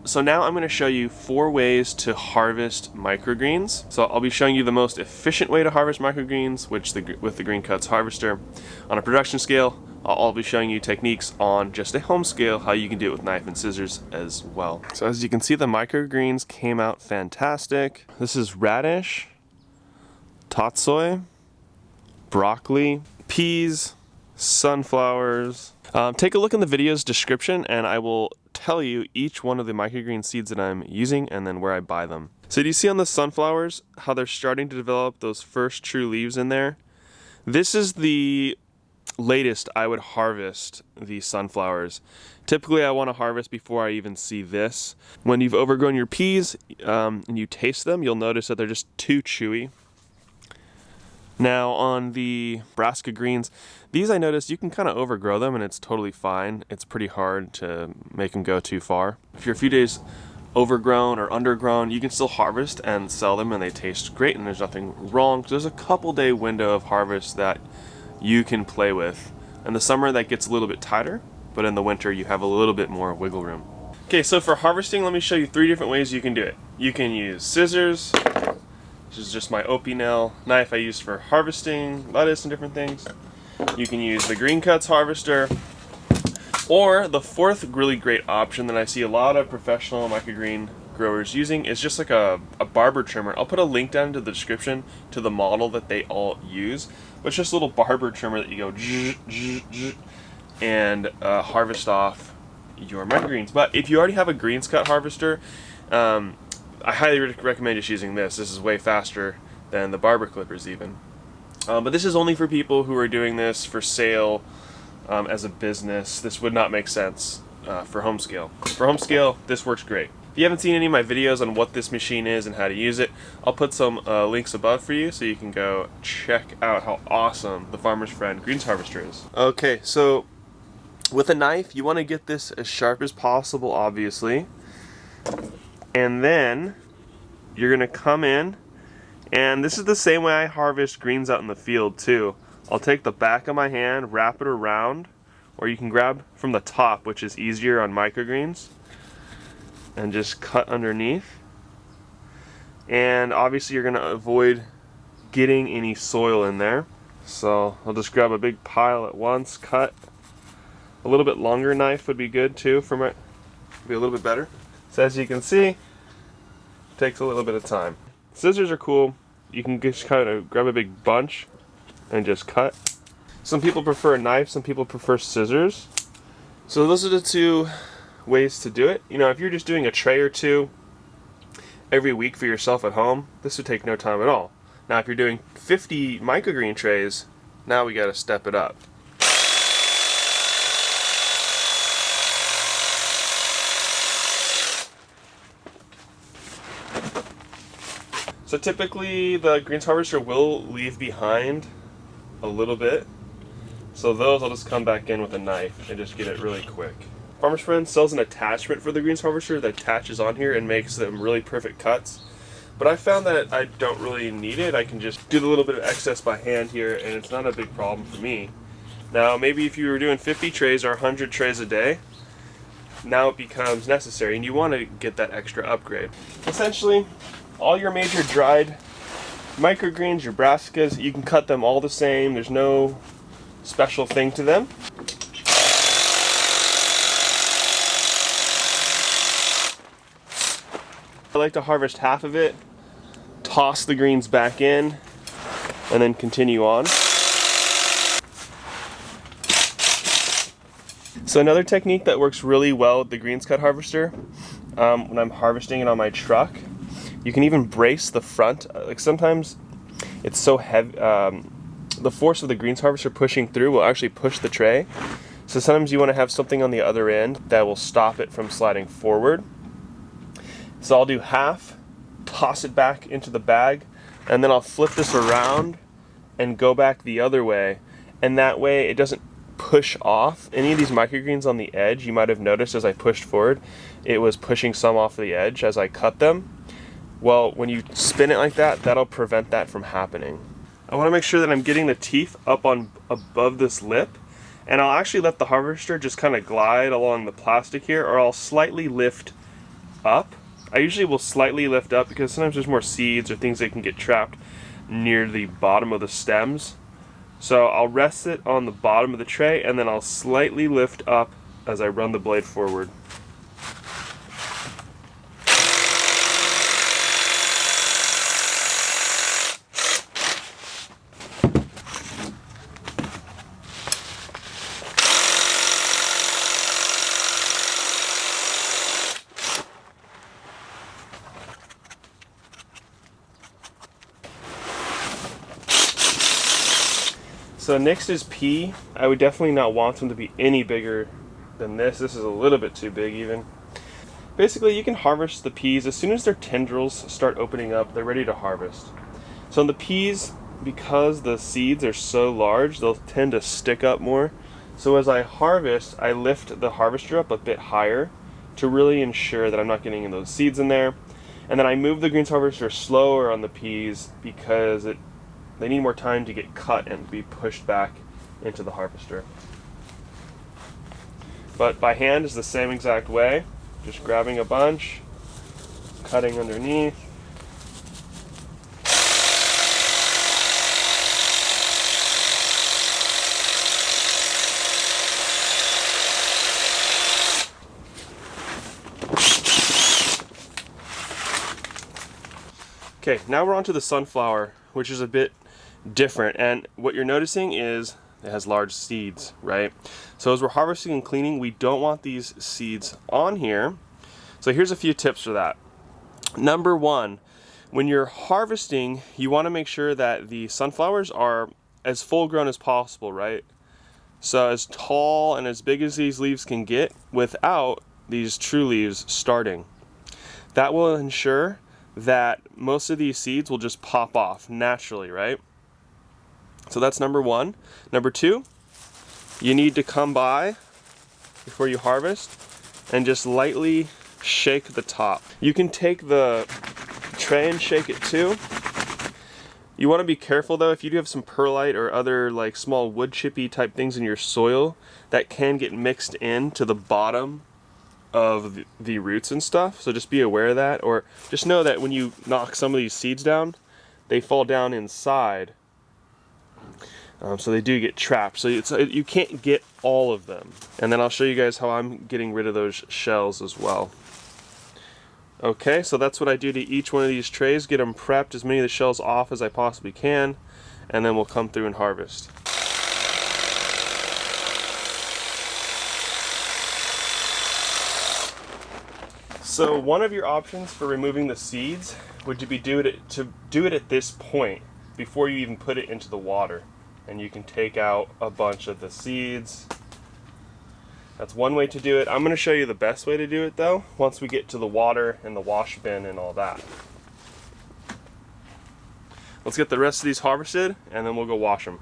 So now I'm going to show you 4 ways to harvest microgreens. So I'll be showing you the most efficient way to harvest microgreens, with the Green Cuts harvester. On a production scale, I'll be showing you techniques on just a home scale, how you can do it with knife and scissors as well. So as you can see, the microgreens came out fantastic. This is radish, tatsoi, broccoli, peas, sunflowers. Take a look in the video's description and I will tell you each one of the microgreen seeds that I'm using and then where I buy them. So do you see on the sunflowers how they're starting to develop those first true leaves in there? This is the latest I would harvest the sunflowers. Typically I want to harvest before I even see this. When you've overgrown your peas and you taste them, you'll notice that they're just too chewy. Now on the brassica greens, these I noticed you can kind of overgrow them and it's totally fine. It's pretty hard to make them go too far. If you're a few days overgrown or undergrown, you can still harvest and sell them and they taste great and there's nothing wrong. There's a couple day window of harvest that you can play with. In the summer that gets a little bit tighter, but in the winter you have a little bit more wiggle room. Okay, so for harvesting, let me show you 3 different ways you can do it. You can use scissors. This is just my OP nail knife I use for harvesting lettuce and different things. You can use the Green Cuts harvester, or the 4th really great option that I see a lot of professional microgreen growers using is just like a barber trimmer. I'll put a link down to the description to the model that they all use. But it's just a little barber trimmer that you go zzz, zzz, zzz, and harvest off your microgreens. But if you already have a greens cut harvester, I highly recommend just using this. This is way faster than the barber clippers even. But this is only for people who are doing this for sale as a business. This would not make sense for home scale. For home scale, this works great. If you haven't seen any of my videos on what this machine is and how to use it, I'll put some links above for you so you can go check out how awesome the Farmer's Friend Greens Harvester is. Okay, so with a knife, you want to get this as sharp as possible, obviously. And then you're going to come in, and this is the same way I harvest greens out in the field too. I'll take the back of my hand, wrap it around, or you can grab from the top, which is easier on microgreens, and just cut underneath. And obviously you're going to avoid getting any soil in there. So I'll just grab a big pile at once, cut. A little bit longer knife would be good too, be a little bit better. So as you can see, it takes a little bit of time. Scissors are cool. You can just kind of grab a big bunch and just cut. Some people prefer a knife, some people prefer scissors. So those are the 2 ways to do it. You know, if you're just doing a tray or 2 every week for yourself at home, this would take no time at all. Now if you're doing 50 microgreen trays, now we got to step it up. So typically the greens harvester will leave behind a little bit. So those I'll just come back in with a knife and just get it really quick. Farmer's Friend sells an attachment for the greens harvester that attaches on here and makes them really perfect cuts. But I found that I don't really need it. I can just do the little bit of excess by hand here and it's not a big problem for me. Now maybe if you were doing 50 trays or 100 trays a day, now it becomes necessary and you want to get that extra upgrade. Essentially, all your major dried microgreens, your brassicas, you can cut them all the same. There's no special thing to them. I like to harvest half of it, toss the greens back in, and then continue on. So another technique that works really well with the greens cut harvester, when I'm harvesting it on my truck, you can even brace the front. Like sometimes it's so heavy, the force of the greens harvester pushing through will actually push the tray. So sometimes you want to have something on the other end that will stop it from sliding forward. So I'll do half, toss it back into the bag, and then I'll flip this around and go back the other way. And that way it doesn't push off. Any of these microgreens on the edge, you might have noticed as I pushed forward, it was pushing some off the edge as I cut them. Well, when you spin it like that, that'll prevent that from happening. I want to make sure that I'm getting the teeth up on above this lip, and I'll actually let the harvester just kind of glide along the plastic here, or I'll slightly lift up. I usually will slightly lift up because sometimes there's more seeds or things that can get trapped near the bottom of the stems. So I'll rest it on the bottom of the tray and then I'll slightly lift up as I run the blade forward. So next is pea. I would definitely not want them to be any bigger than this. This is a little bit too big even. Basically, you can harvest the peas as soon as their tendrils start opening up, they're ready to harvest. So in the peas, because the seeds are so large, they'll tend to stick up more. So as I harvest, I lift the harvester up a bit higher to really ensure that I'm not getting those seeds in there. And then I move the greens harvester slower on the peas because they need more time to get cut and be pushed back into the harvester. But by hand is the same exact way, just grabbing a bunch, cutting underneath. Okay, now we're on to the sunflower, which is a bit different, and what you're noticing is it has large seeds, right? So as we're harvesting and cleaning, we don't want these seeds on here. So here's a few tips for that. Number one, when you're harvesting, you want to make sure that the sunflowers are as full grown as possible, right? So as tall and as big as these leaves can get without these true leaves starting. That will ensure that most of these seeds will just pop off naturally, right? So that's number one. Number two, you need to come by before you harvest and just lightly shake the top. You can take the tray and shake it too. You want to be careful though, if you do have some perlite or other like small wood chippy type things in your soil, that can get mixed into the bottom of the roots and stuff. So just be aware of that, or just know that when you knock some of these seeds down, they fall down inside. So they do get trapped, so you can't get all of them. And then I'll show you guys how I'm getting rid of those shells as well. Okay, so that's what I do to each one of these trays, get them prepped, as many of the shells off as I possibly can, and then we'll come through and harvest. So one of your options for removing the seeds would be to do it at this point before you even put it into the water. And you can take out a bunch of the seeds. That's one way to do it. I'm going to show you the best way to do it though, once we get to the water and the wash bin and all that. Let's get the rest of these harvested and then we'll go wash them.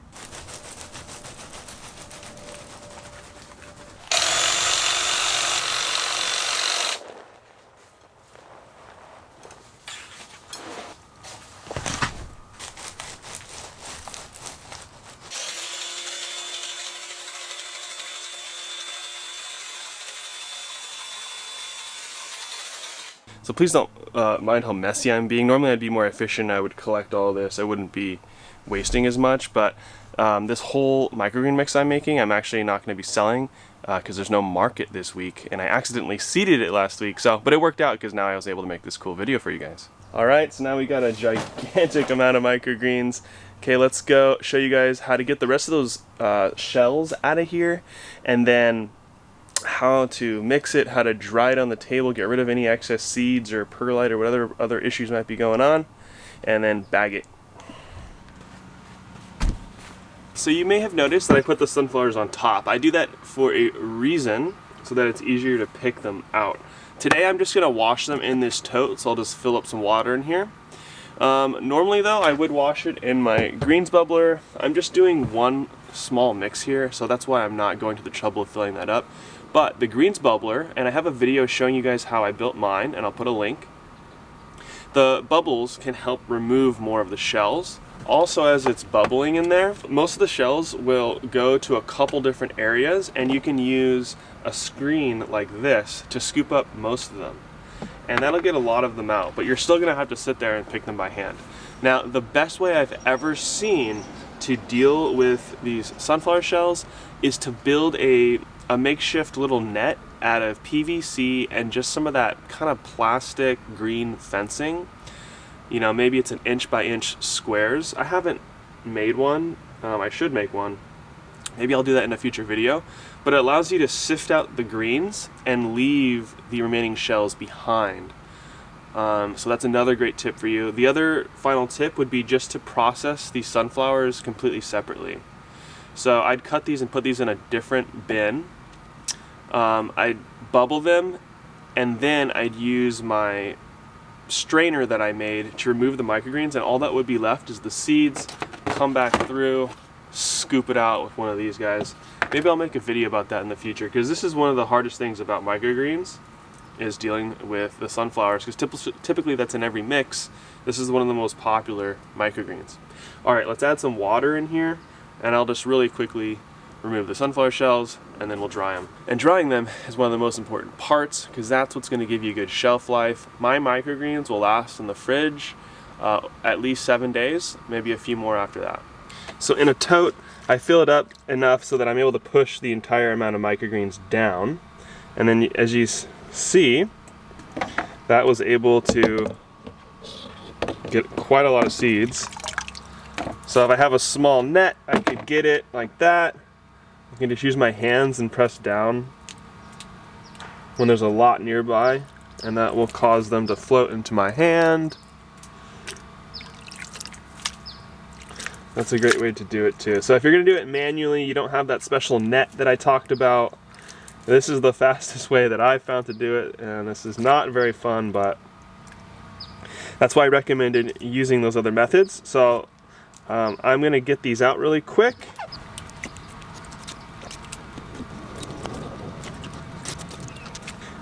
So please don't mind how messy I'm being. Normally I'd be more efficient, I would collect all this, I wouldn't be wasting as much, but this whole microgreen mix I'm making, I'm actually not going to be selling because there's no market this week, and I accidentally seeded it last week, but it worked out because now I was able to make this cool video for you guys. Alright, so now we got a gigantic amount of microgreens. Okay, let's go show you guys how to get the rest of those shells out of here, and then how to mix it, how to dry it on the table, get rid of any excess seeds or perlite or whatever other issues might be going on, and then bag it. So you may have noticed that I put the sunflowers on top. I do that for a reason, so that it's easier to pick them out. Today I'm just going to wash them in this tote, so I'll just fill up some water in here. Normally though, I would wash it in my greens bubbler. I'm just doing one small mix here, so that's why I'm not going to the trouble of filling that up. But the greens bubbler, and I have a video showing you guys how I built mine, and I'll put a link. The bubbles can help remove more of the shells. Also, as it's bubbling in there, most of the shells will go to a couple different areas, and you can use a screen like this to scoop up most of them. and that'll get a lot of them out, but you're still gonna have to sit there and pick them by hand. Now, the best way I've ever seen to deal with these sunflower shells is to build a makeshift little net out of PVC and just some of that kind of plastic green fencing. You know, maybe it's an inch by inch squares. I haven't made one. I should make one. Maybe I'll do that in a future video. But it allows you to sift out the greens and leave the remaining shells behind. So that's another great tip for you. The other final tip would be just to process these sunflowers completely separately. So I'd cut these and put these in a different bin. I'd bubble them, and then I'd use my strainer that I made to remove the microgreens, and all that would be left is the seeds. Come back through, scoop it out with one of these guys. Maybe I'll make a video about that in the future, because this is one of the hardest things about microgreens, is dealing with the sunflowers, because typically that's in every mix. This is one of the most popular microgreens. Alright, let's add some water in here, and I'll just really quickly remove the sunflower shells, and then we'll dry them. And drying them is one of the most important parts, because that's what's going to give you a good shelf life. My microgreens will last in the fridge at least 7 days, maybe a few more after that. So in a tote, I fill it up enough so that I'm able to push the entire amount of microgreens down. And then as you see, that was able to get quite a lot of seeds. So if I have a small net, I could get it like that. I can just use my hands and press down when there's a lot nearby, and that will cause them to float into my hand. That's a great way to do it too. So if you're going to do it manually, you don't have that special net that I talked about, this is the fastest way that I've found to do it, and this is not very fun, but that's why I recommended using those other methods. So I'm going to get these out really quick.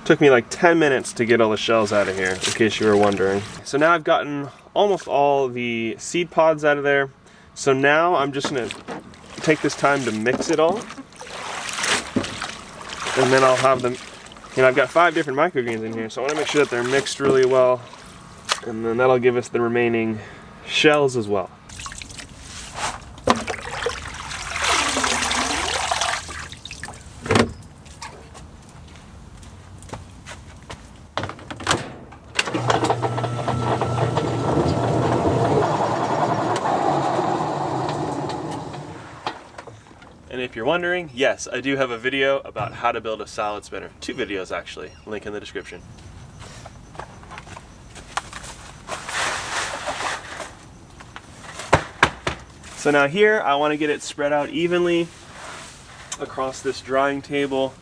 Took me like 10 minutes to get all the shells out of here, in case you were wondering. So now I've gotten almost all the seed pods out of there. So now I'm just gonna take this time to mix it all. And then I'll have them, you know, I've got 5 different microgreens in here, so I wanna make sure that they're mixed really well. And then that'll give us the remaining shells as well. And if you're wondering, yes, I do have a video about how to build a salad spinner. 2 videos actually, link in the description. So now here, I want to get it spread out evenly across this drying table.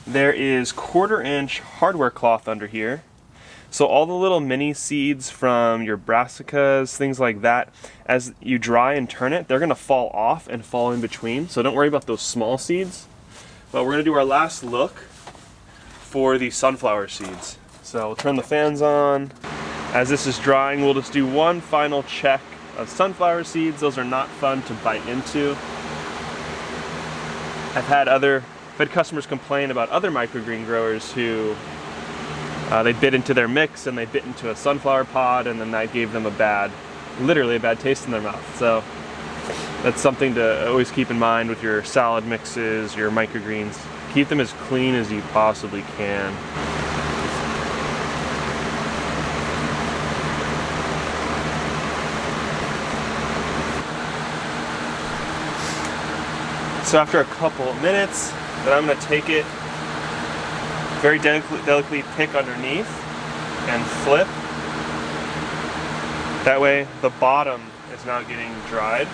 There is 1/4 inch hardware cloth under here. So all the little mini seeds from your brassicas, things like that, as you dry and turn it, they're gonna fall off and fall in between. So don't worry about those small seeds. But we're gonna do our last look for the sunflower seeds. So we'll turn the fans on. As this is drying, we'll just do one final check of sunflower seeds. Those are not fun to bite into. I've had customers complain about other microgreen growers who they bit into their mix and they bit into a sunflower pod, and then that gave them literally a bad taste in their mouth. So that's something to always keep in mind with your salad mixes, your microgreens. Keep them as clean as you possibly can. So after a couple of minutes, then I'm going to take it, very delicately pick underneath and flip. That way the bottom is not getting dried.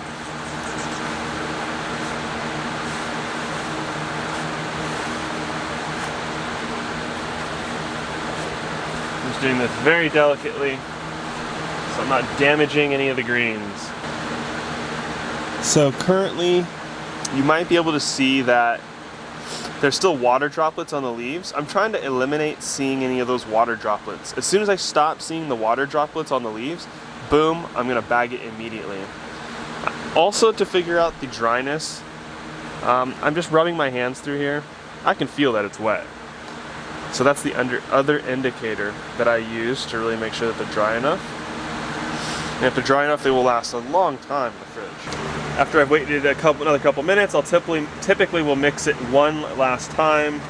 I'm just doing this very delicately so I'm not damaging any of the greens. So currently you might be able to see that there's still water droplets on the leaves. I'm trying to eliminate seeing any of those water droplets. As soon as I stop seeing the water droplets on the leaves, boom, I'm gonna bag it immediately. Also, to figure out the dryness, I'm just rubbing my hands through here. I can feel that it's wet. So that's the other indicator that I use to really make sure that they're dry enough. And if they're dry enough, they will last a long time in the fridge. After I've waited another couple minutes, I'll typically will mix it one last time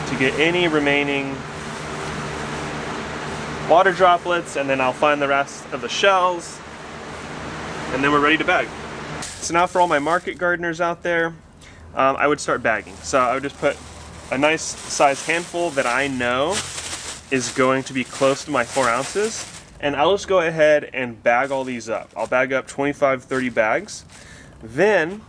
to get any remaining water droplets, and then I'll find the rest of the shells, and then we're ready to bag. So now for all my market gardeners out there, I would start bagging. So I would just put a nice size handful that I know is going to be close to my 4 ounces, and I'll just go ahead and bag all these up. I'll bag up 25, 30 bags. Then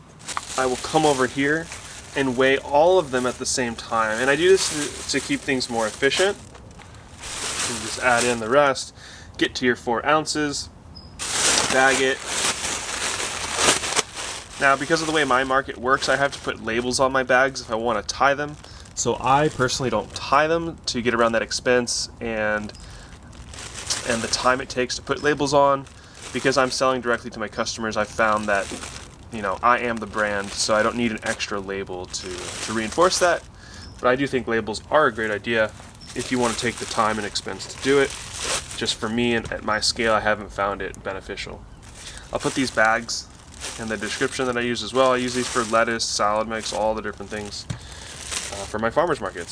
I will come over here and weigh all of them at the same time. And I do this to keep things more efficient. You can just add in the rest, get to your 4 ounces, bag it. Now, because of the way my market works, I have to put labels on my bags if I want to tie them. So I personally don't tie them to get around that expense and the time it takes to put labels on. Because I'm selling directly to my customers, I've found that, you know, I am the brand, so I don't need an extra label to reinforce that. But I do think labels are a great idea if you want to take the time and expense to do it. Just for me and at my scale, I haven't found it beneficial. I'll put these bags in the description that I use as well. I use these for lettuce, salad mix, all the different things for my farmers markets.